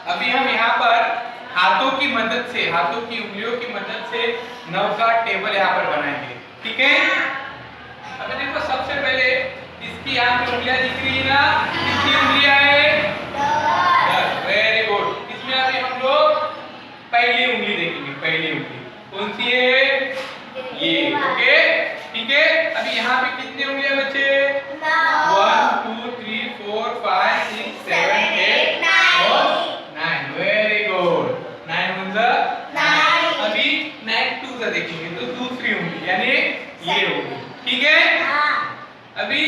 अभी हम यहाँ पर हाथों की मदद से, हाथों की उंगलियों की मदद से 9 का टेबल यहाँ पर बनाएंगे। ठीक है, अभी देखो सबसे पहले इसकी यहाँ पे उंगलियां दिख रही है ना, कितनी उंगलियां है? 10। Very good. इसमें अभी हम लोग पहली उंगली देखेंगे। पहली उंगली कौन सी है? ये। ओके, ठीक है। अभी यहाँ पे कितने उंगलियां बचे? 1 2 3 4 5 6 7 8 और 9। Very good. 9 वन जा 9। अभी 9 टू जा देखेंगे तो दूसरी उंगली यानी ये होगी। ठीक है, अभी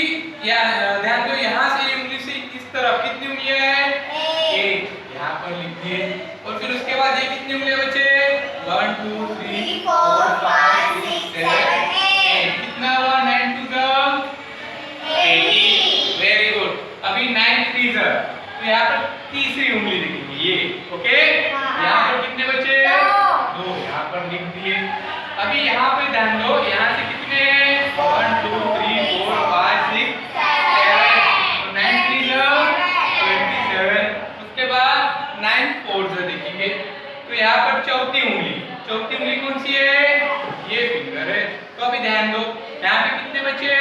ध्यान दो, यहाँ से ये उंगली से इस तरफ कितनी उंगलियां हैं? एक। यहाँ पर लिख दिए। और फिर उसके बाद ये कितनी उंगलियां बचे? 1 2 3 4 5 6 7 8। कितना हुआ? 9 टू जा 18। Very good. अभी 9 थ्री जा, तो यहाँ पर तीसरी उंगली दिखेगी ये। ओके, यहाँ पर कितने बचे? 2। यहाँ पर लिख दिए। अभी यहाँ पे ध्यान दो, यहाँ से कितने? 1 2 3 4 5 6 7। 9 थ्री जा 27। उसके बाद 9 फोर जा देखेंगे तो यहाँ पर चौथी उंगली कौन सी है? ये फिंगर है। तो अभी ध्यान दो, यहाँ पे कितने बचे?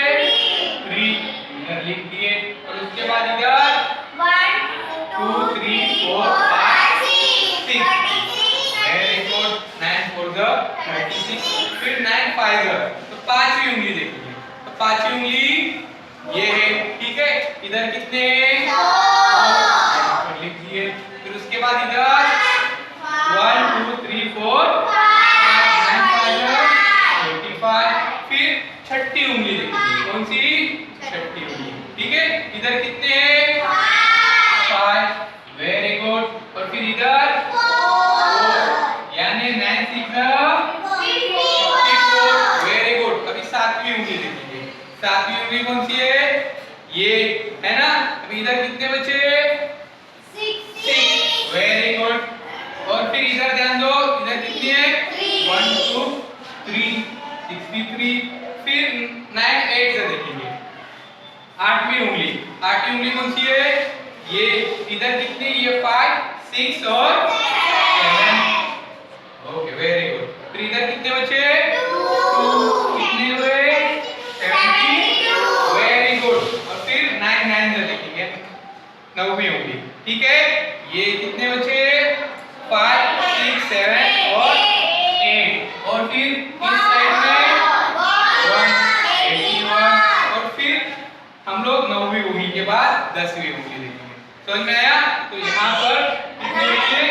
3। फिंगर लिख दिए। और उसके बाद इधर 1 2 3 4 5 6। Very good. 9 फोर जा 36। फिर 9 फाइव जा, तो पांचवी उंगली देखेंगे। तो पांचवी उंगली ये है। ठीक है, इधर कितने? 4 लिख दिए। फिर उसके बाद इधर 1 2 3 4 5 9 5 45। फिर छठी उंगली देखेंगे। कौन सी? छठी उंगली। ठीक है, इधर कितने हैं? 5। Very good. और फिर इधर 4 यानी 9 6 54। Very good. अभी सातवीं उंगली देखेंगे। सातवीं उंगली कौन सी है? ये है ना। अभी इधर कितने बचे? 6। Very good. और फिर इधर ध्यान दो, इधर कितनी है? 1 2 3 63। फिर 9 8 से देखेंगे। आठवीं उंगली कौन सी है? ये। इधर कितनी? ये 5 6 और 7। Okay, very good. फिर इधर कितने बचे? 2। कितने हुए? 72। Very good. और फिर 9 9 से देखेंगे, नौवीं उंगली। ठीक है, ये कितने बचे? 5 6 7 और 8। और फिर इस साइड में 1 81। और फिर हम लोग नौवीं उंगली के बाद 10वीं उंगली देखेंगे। समझ में आया? तो यहाँ पर कितनी उंगली?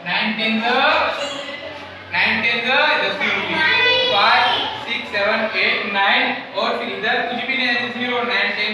9 10 10वीं उंगली 5 6 7 8 9। और फिर इधर कुछ भी नहीं है, 0 9 10